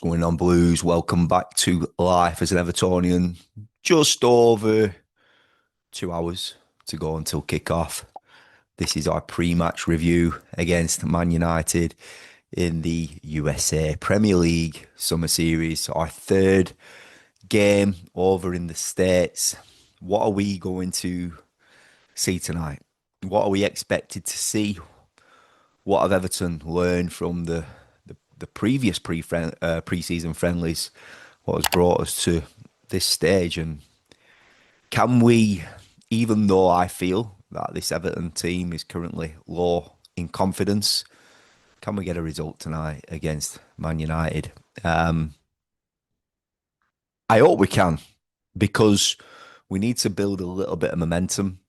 going on, Blues? Welcome back to Life as an Evertonian. Just over 2 hours to go until kickoff. This is our pre-match review against Man United in the USA Premier League Summer Series. Our third game over in the States. What are we going to see tonight? What are we expected to see? What have Everton learned from the previous pre-season friendlies? What has brought us to this stage? And can we, even though I feel that this Everton team is currently low in confidence, can we get a result tonight against Man United? Um, I hope we can, because we need to build a little bit of momentum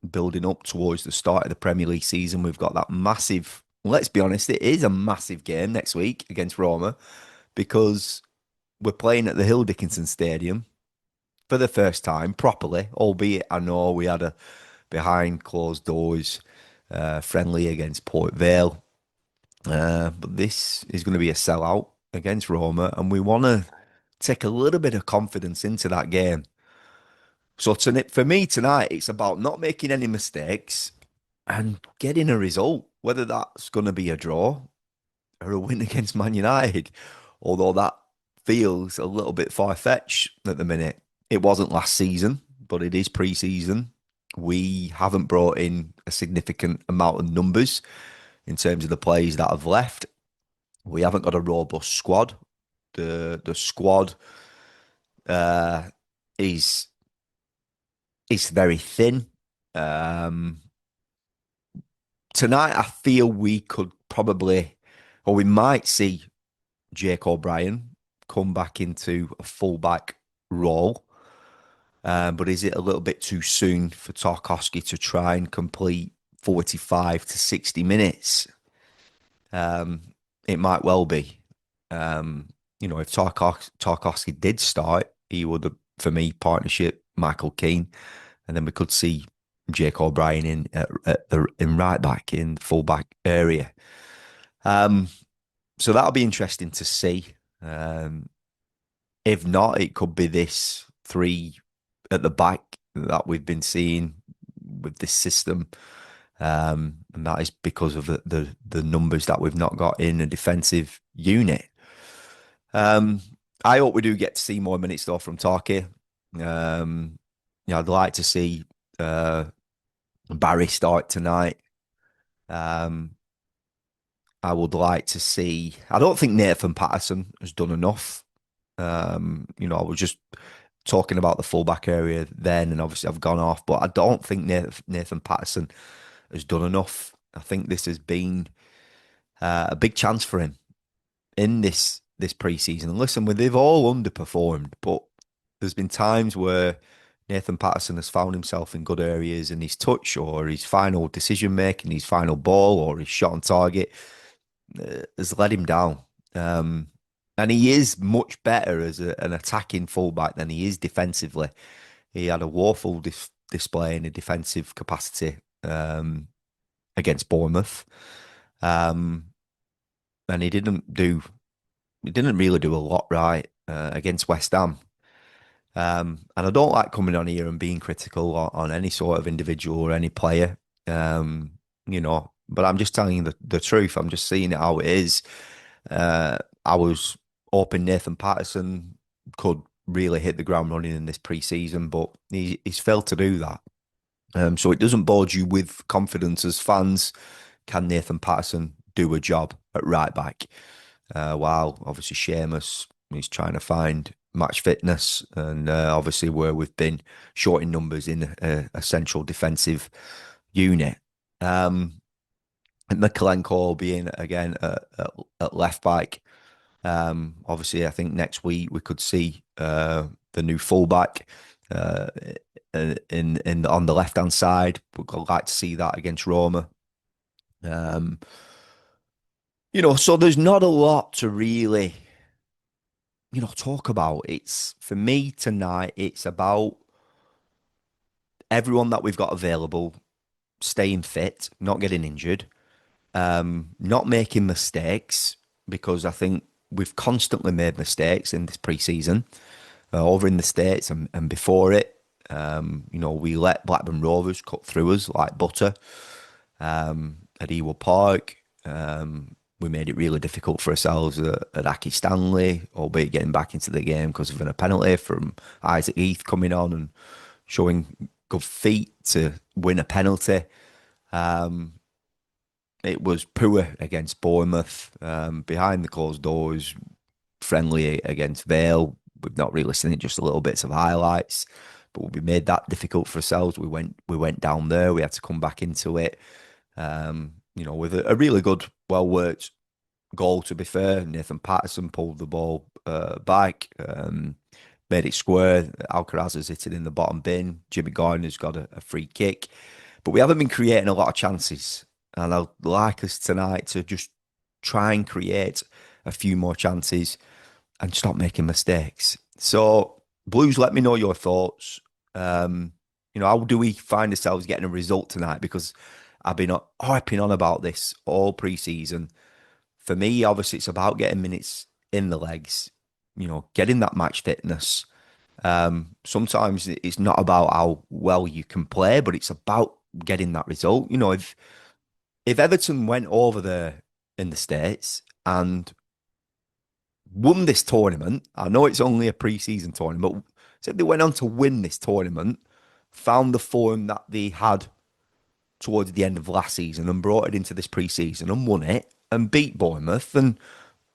building up towards the start of the Premier League season. We've got that massive, let's be honest, it is a massive game next week against Roma, because we're playing at the Hill Dickinson Stadium for the first time properly, albeit I know we had a behind closed doors friendly against Port Vale. But this is going to be a sellout against Roma, and we want to take a little bit of confidence into that game. So for me tonight, it's about not making any mistakes and getting a result, whether that's going to be a draw or a win against Man United. Although that feels a little bit far-fetched at the minute. It wasn't last season, but it is pre-season. We haven't brought in a significant amount of numbers in terms of the players that have left. We haven't got a robust squad. The squad uh, is very thin. Um, Tonight, I feel we could probably, or we might see Jake O'Brien come back into a fullback role. But is it a little bit too soon for Tarkowski to try and complete 45 to 60 minutes? Um, it might well be. If Tarkowski did start, he would have, for me, partnership Michael Keane, and then we could see Jake O'Brien in right back in full back area. So that'll be interesting to see. Um, if not, it could be this three at the back that we've been seeing with this system. And that is because of the numbers that we've not got in a defensive unit. Um, I hope we do get to see more minutes though from Tarky. I'd like to see Barry start tonight. Um, I would like to see. I don't think Nathan Patterson has done enough. I was just talking about the fullback area then, and obviously I've gone off, but I don't think Nathan Patterson has done enough. I think this has been a big chance for him in this preseason. And listen, they've all underperformed, but there's been times where Nathan Patterson has found himself in good areas, and his touch or his final decision making, his final ball or his shot on target has let him down. And he is much better as an attacking fullback than he is defensively. He had a woeful display in a defensive capacity against Bournemouth, um, and he didn't really do a lot right against West Ham. And I don't like coming on here and being critical on any sort of individual or any player, um, but I'm just telling you the truth. I'm just seeing it how it is. I was hoping Nathan Patterson could really hit the ground running in this pre-season, but he's failed to do that. So it doesn't bode you with confidence as fans. Can Nathan Patterson do a job at right back? While obviously Seamus is trying to find match fitness, and obviously where we've been short in numbers in a central defensive unit. And Mikalenko being again at left back. Obviously, I think next week we could see the new fullback uh, in on the left hand side. We'd like to see that against Roma. Um, so there's not a lot to really, talk about. It's for me tonight, it's about everyone that we've got available staying fit, not getting injured, not making mistakes, because I think we've constantly made mistakes in this pre-season, over in the States and before it. We let Blackburn Rovers cut through us like butter at Ewood Park. We made it really difficult for ourselves at Aki Stanley, albeit getting back into the game because of a penalty from Isaac Heath coming on and showing good feet to win a penalty. It was poor against Bournemouth, behind the closed doors, friendly against Vale. We've not really seen it, just a little bits of highlights, but we made that difficult for ourselves. We went down there. We had to come back into it. With a really good, well worked goal. To be fair, Nathan Patterson pulled the ball back, made it square. Alcaraz's hit it in the bottom bin. Jimmy Gardner's got a free kick, but we haven't been creating a lot of chances. And I'd like us tonight to just try and create a few more chances and stop making mistakes. So, Blues, let me know your thoughts. How do we find ourselves getting a result tonight? Because I've been harping on about this all pre-season. For me, obviously, it's about getting minutes in the legs, getting that match fitness. Sometimes it's not about how well you can play, but it's about getting that result. If Everton went over there in the States and won this tournament, I know it's only a pre-season tournament, but say if they went on to win this tournament, found the form that they had towards the end of last season and brought it into this pre-season and won it and beat Bournemouth and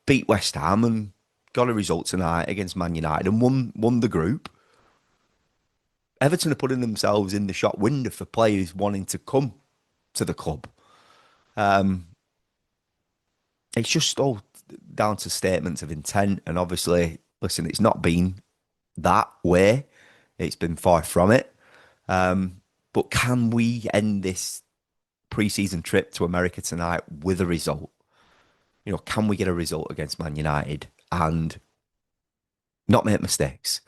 beat West Ham and got a result tonight against Man United and won the group. Everton are putting themselves in the shop window for players wanting to come to the club. It's just all down to statements of intent. And obviously, listen, it's not been that way. It's been far from it. But can we end this pre-season trip to America tonight with a result? Can we get a result against Man United and not make mistakes?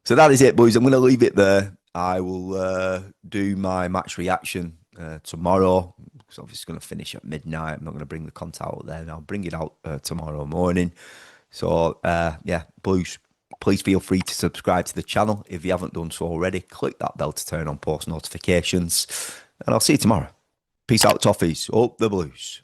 So that is it, boys. I'm going to leave it there. I will do my match reaction tomorrow. It's obviously going to finish at midnight. I'm not going to bring the content out there. I'll bring it out tomorrow morning. So, Blues, please feel free to subscribe to the channel if you haven't done so already. Click that bell to turn on post notifications. And I'll see you tomorrow. Peace out, Toffees. Up the Blues.